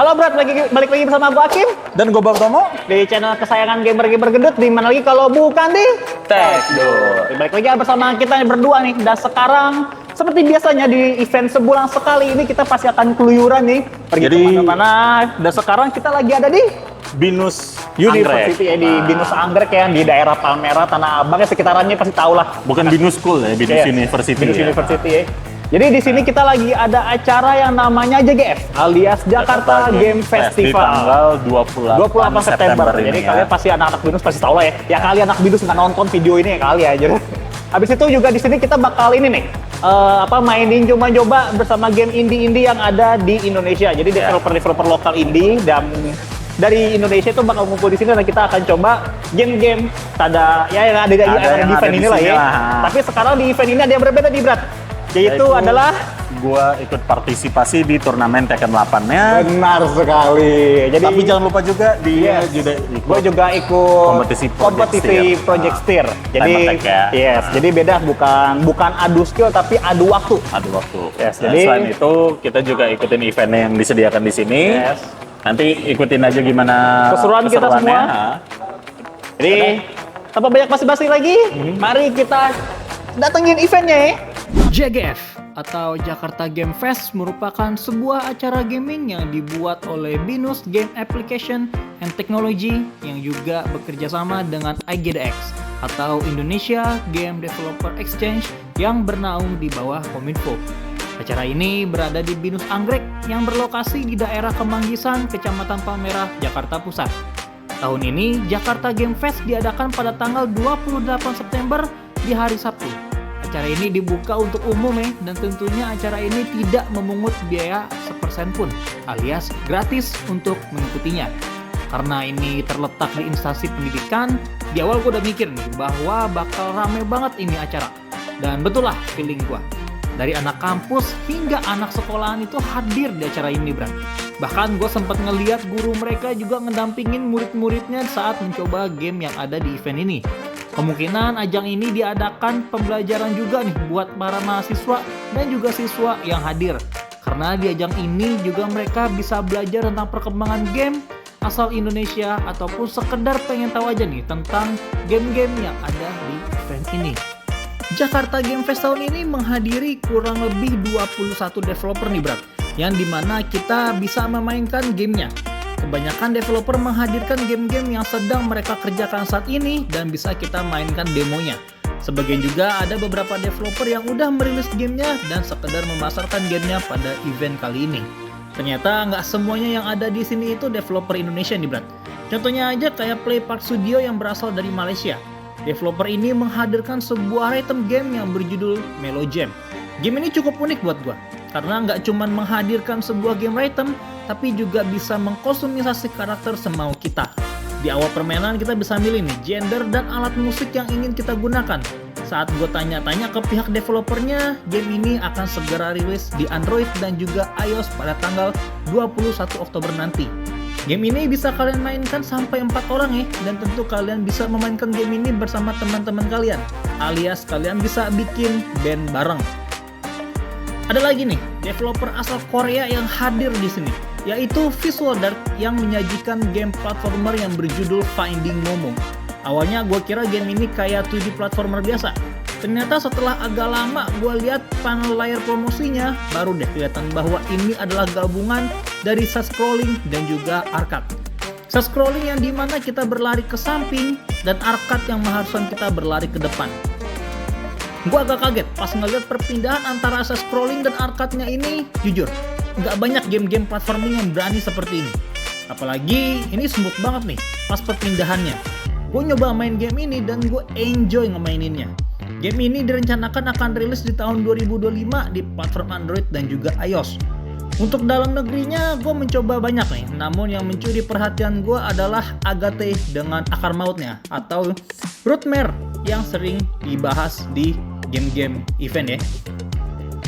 Halo Brat, balik lagi bersama gue Akim Dan gue Bang Tomo di channel kesayangan gamer-gamer gendut. Di mana lagi kalau bukan di Tekdot. Balik lagi bersama kita berdua nih. Dan sekarang seperti biasanya di event sebulan sekali ini kita pasti akan keluyuran nih, pergi kemana-mana. Dan sekarang kita lagi ada di Binus University Anggrek. di Binus Anggrek ya, di daerah Palmerah, Tanah Abang ya, sekitarannya pasti tahu lah. Bukan Binus School ya, Binus Iya, University. Binus ya. University ya. Jadi di sini kita lagi ada acara yang namanya JGF alias Jakarta Game Festival. Di tanggal 28 September. ini Jadi ya. kalian pasti anak-anak Binus pasti tahu lah ya. Ya kali anak Binus nggak nonton video ini ya kali aja. Habis itu juga di sini kita bakal ini nih mainin coba bersama game indie-indie yang ada di Indonesia. Jadi developer-developer lokal indie dan dari Indonesia itu bakal ngumpul di sini dan kita akan coba game-game yang ada di event ini lah ya. Tapi sekarang di event ini ada yang berbeda nih, Brat. Yaitu adalah gua ikut partisipasi di turnamen Tekken 8-nya. benar sekali. Jadi Tapi jangan lupa juga dia juga gue juga ikut kompetisi Project Steer. Jadi Time Attack ya. yes, jadi beda bukan adu skill tapi adu waktu. Aduh waktu. Yes, Dan jadi- selain itu kita juga ikutin event yang disediakan di sini. Yes. Nanti ikutin aja gimana Keseruan kita keseruannya. semua. Ha. Jadi tanpa banyak basa-basi lagi, mari kita datengin eventnya ya. JGF atau Jakarta Game Fest merupakan sebuah acara gaming yang dibuat oleh Binus Game Application and Technology yang juga bekerja sama dengan IGDX atau Indonesia Game Developer Exchange yang bernaung di bawah Kominfo. Acara ini berada di Binus Anggrek yang berlokasi di daerah Kemanggisan, Kecamatan Palmerah, Jakarta Pusat. Tahun ini Jakarta Game Fest diadakan pada tanggal 28 September di hari Sabtu. Acara ini dibuka untuk umum ya, dan tentunya acara ini tidak memungut biaya sepersen pun, alias gratis untuk mengikutinya. Karena ini terletak di instansi pendidikan, di awal gue udah mikir nih bahwa bakal rame banget ini acara. Dan betul lah feeling gue. Dari anak kampus hingga anak sekolahan itu hadir di acara ini, Bro. Bahkan gue sempat ngeliat guru mereka juga ngedampingin murid-muridnya saat mencoba game yang ada di event ini. Kemungkinan ajang ini diadakan pembelajaran juga nih buat para mahasiswa dan juga siswa yang hadir. Karena di ajang ini juga mereka bisa belajar tentang perkembangan game asal Indonesia ataupun sekedar pengen tahu aja nih tentang game-game yang ada di event ini. Jakarta Game Fest tahun ini menghadiri kurang lebih 21 developer nih, Brat, yang dimana kita bisa memainkan gamenya. Kebanyakan developer menghadirkan game-game yang sedang mereka kerjakan saat ini dan bisa kita mainkan demonya. Sebagian juga ada beberapa developer yang udah merilis gamenya dan sekedar memasarkan gamenya pada event kali ini. Ternyata nggak semuanya yang ada di sini itu developer Indonesia nih, Brat. Contohnya aja kayak Play Park Studio yang berasal dari Malaysia. Developer ini menghadirkan sebuah item game yang berjudul Melo Jam. Game ini cukup unik buat gua, karena nggak cuma menghadirkan sebuah game item, tapi juga bisa mengkostumisasi karakter semau kita. Di awal permainan kita bisa milih nih gender dan alat musik yang ingin kita gunakan. Saat gue tanya-tanya ke pihak developernya, game ini akan segera rilis di Android dan juga iOS pada tanggal 21 Oktober nanti. Game ini bisa kalian mainkan sampai 4 orang ya, dan tentu kalian bisa memainkan game ini bersama teman-teman kalian, alias kalian bisa bikin band bareng. Ada lagi nih, developer asal Korea yang hadir di sini, yaitu Visual Dark yang menyajikan game platformer yang berjudul Finding Momo. Awalnya gue kira game ini kayak 2D platformer biasa. Ternyata setelah agak lama gue lihat panel layar promosinya, baru deh kelihatan bahwa ini adalah gabungan dari side scrolling dan juga arcade. Side scrolling yang dimana kita berlari ke samping dan arcade yang mengharuskan kita berlari ke depan. Gue agak kaget pas ngeliat perpindahan antara side scrolling dan arcade-nya ini. Jujur, nggak banyak game-game platforming yang berani seperti ini. Apalagi ini smooth banget nih pas perpindahannya. Gue nyoba main game ini dan gue enjoy ngemaininnya. Game ini direncanakan akan rilis di tahun 2025 di platform Android dan juga iOS. Untuk dalam negerinya gue mencoba banyak nih, namun yang mencuri perhatian gue adalah Agate dengan akar mautnya atau Rootmare yang sering dibahas di game-game event ya.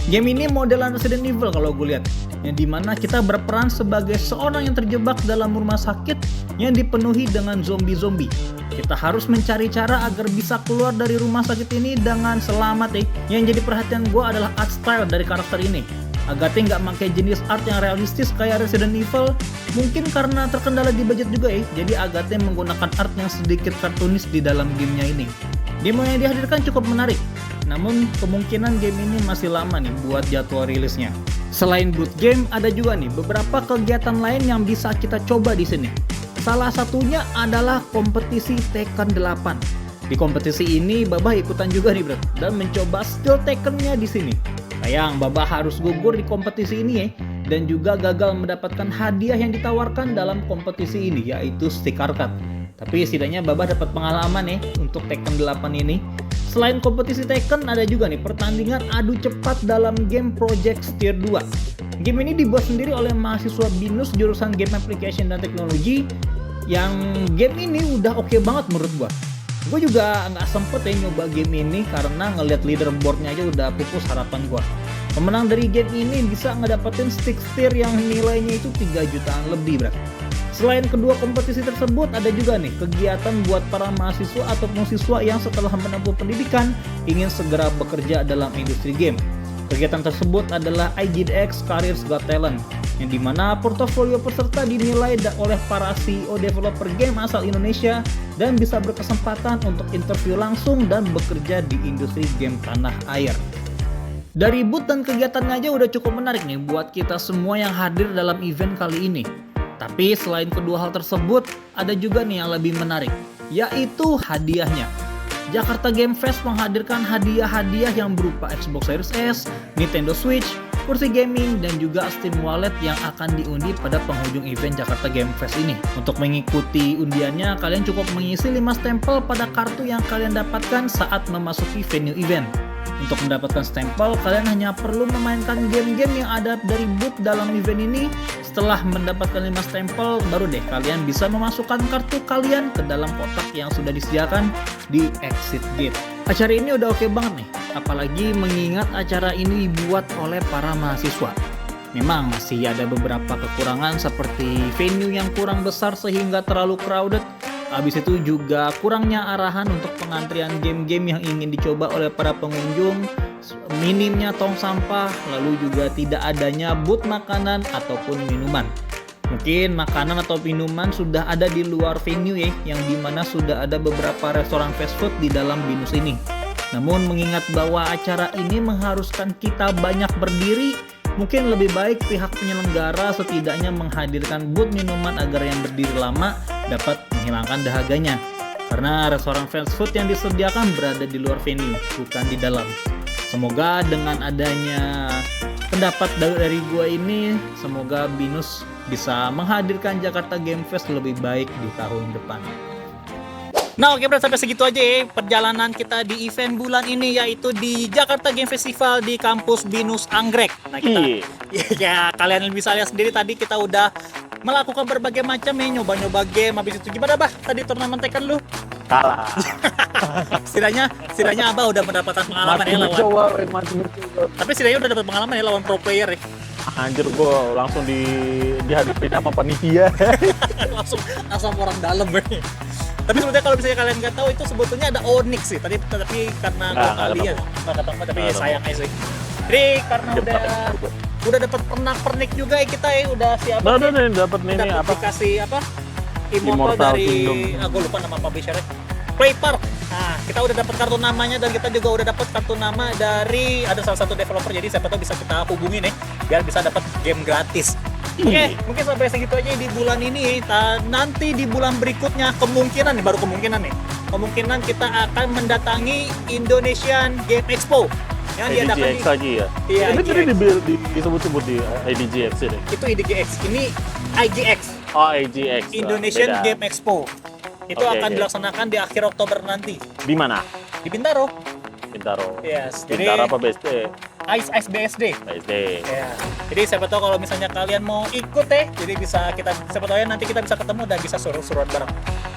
Game ini modelan Resident Evil kalau gue lihat, yang dimana kita berperan sebagai seorang yang terjebak dalam rumah sakit yang dipenuhi dengan zombie-zombie. Kita harus mencari cara agar bisa keluar dari rumah sakit ini dengan selamat ya. Yang jadi perhatian gue adalah art style dari karakter ini. Agatha nggak pakai jenis art yang realistis kayak Resident Evil, mungkin karena terkendala di budget juga ya. Jadi Agatha menggunakan art yang sedikit kartunis di dalam gamenya ini. Demo yang dihadirkan cukup menarik, namun kemungkinan game ini masih lama nih buat jadwal rilisnya. Selain boot game, ada juga nih beberapa kegiatan lain yang bisa kita coba di sini. Salah satunya adalah kompetisi Tekken 8. Di kompetisi ini Babah ikutan juga nih bro, dan mencoba skill Tekken-nya di sini. Sayang, Babah harus gugur di kompetisi ini ya, dan juga gagal mendapatkan hadiah yang ditawarkan dalam kompetisi ini, yaitu stick arcade. Tapi setidaknya Babah dapat pengalaman ya untuk Tekken 8 ini. Selain kompetisi Tekken, ada juga nih pertandingan adu cepat dalam game Project Steer 2. Game ini dibuat sendiri oleh mahasiswa BINUS jurusan Game Application dan Teknologi, yang game ini udah oke banget menurut gua. Gue juga nggak sempet ya nyoba game ini karena ngeliat leaderboardnya aja udah pupus harapan gue. Pemenang dari game ini bisa ngedapetin stick steer yang nilainya itu 3 jutaan lebih bro. Selain kedua kompetisi tersebut, ada juga nih kegiatan buat para mahasiswa ataupun siswa yang setelah menempuh pendidikan ingin segera bekerja dalam industri game. Kegiatan tersebut adalah IGDX Careers Got Talent, yang dimana portofolio peserta dinilai oleh para CEO developer game asal Indonesia dan bisa berkesempatan untuk interview langsung dan bekerja di industri game tanah air. Dari booth dan kegiatannya aja udah cukup menarik nih buat kita semua yang hadir dalam event kali ini. Tapi selain kedua hal tersebut, ada juga nih yang lebih menarik, yaitu hadiahnya. Jakarta Game Fest menghadirkan hadiah-hadiah yang berupa Xbox Series S, Nintendo Switch, kursi gaming, dan juga Steam Wallet yang akan diundi pada penghujung event Jakarta Game Fest ini. Untuk mengikuti undiannya, kalian cukup mengisi 5 stempel pada kartu yang kalian dapatkan saat memasuki venue event. Untuk mendapatkan stempel, kalian hanya perlu memainkan game-game yang ada dari booth dalam event ini. Setelah mendapatkan 5 stempel, baru deh kalian bisa memasukkan kartu kalian ke dalam kotak yang sudah disediakan di exit gate. Acara ini udah oke banget nih, apalagi mengingat acara ini dibuat oleh para mahasiswa. Memang masih ada beberapa kekurangan seperti venue yang kurang besar sehingga terlalu crowded. Habis itu juga kurangnya arahan untuk pengantrian game-game yang ingin dicoba oleh para pengunjung, minimnya tong sampah, lalu juga tidak adanya booth makanan ataupun minuman. Mungkin makanan atau minuman sudah ada di luar venue ya, yang dimana sudah ada beberapa restoran fast food di dalam BINUS ini. Namun mengingat bahwa acara ini mengharuskan kita banyak berdiri, mungkin lebih baik pihak penyelenggara setidaknya menghadirkan booth minuman agar yang berdiri lama dapat menghilangkan dahaganya. Karena restoran fast food yang disediakan berada di luar venue, bukan di dalam. Semoga dengan adanya pendapat dari gua ini, semoga BINUS bisa menghadirkan Jakarta Game Fest lebih baik di tahun depan. Nah oke bro, sampai segitu aja ya perjalanan kita di event bulan ini, yaitu di Jakarta Game Festival di kampus BINUS Anggrek. Nah kita, ya kalian bisa lihat sendiri tadi kita udah melakukan berbagai macam ya, nyoba-nyoba game. Habis itu gimana bah tadi turnamen Tekken lu? Kalah. setidaknya Abah udah mendapatkan pengalaman ya lawan. Tapi setidaknya udah dapat pengalaman ya lawan pro player ya. Anjir, gua langsung dihadapin sama panitia. langsung orang dalam ya. Tapi sebetulnya kalau misalnya kalian nggak tahu, itu sebetulnya ada Onyx sih. Tapi karena nggak lihat, nggak ketemu. Tapi sayang aja sih. Jadi karena udah dapat pernak-pernik juga ya kita ya, udah siap. Udah dapat ini apa? Dikasih apa? Immortal dari aku lupa nama publishernya. Playpark. Nah, kita udah dapat kartu namanya dan kita juga udah dapat kartu nama dari ada salah satu developer. Jadi siapa tahu bisa kita hubungin nih biar bisa dapat game gratis. Oke, mungkin sampai segitu aja di bulan ini. Nanti di bulan berikutnya kemungkinan nih, baru kemungkinan nih. Kemungkinan kita akan mendatangi Indonesian Game Expo yang diadakan IDGX lagi ya? Iya, ini tadi disebut-sebut di IDGX ini. Itu IDGX, ini IGX. Oh, IGX. Indonesian beda. Game Expo. Itu akan dilaksanakan di akhir Oktober nanti. Di mana? Di Bintaro. Bintaro. Yes. Bintaro apa BSD? BSD. BSD. Ya. Jadi siapa tahu kalau misalnya kalian mau ikut jadi bisa siapa tahu ya nanti kita bisa ketemu dan bisa suruh-suruan bareng.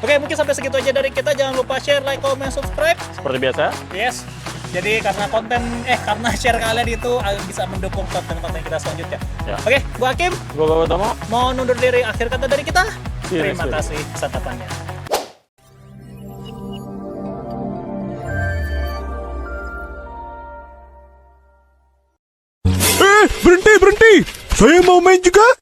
Oke, mungkin sampai segitu aja dari kita. Jangan lupa share, like, comment, subscribe. Seperti biasa. Yes. Jadi karena share kalian itu bisa mendukung konten-konten kita selanjutnya. Ya. Oke, gua Hakim. Gua Tomo. Mau undur diri. Akhir kata dari kita. Yes, Terima kasih santapannya. Berhenti! Saya mau main juga!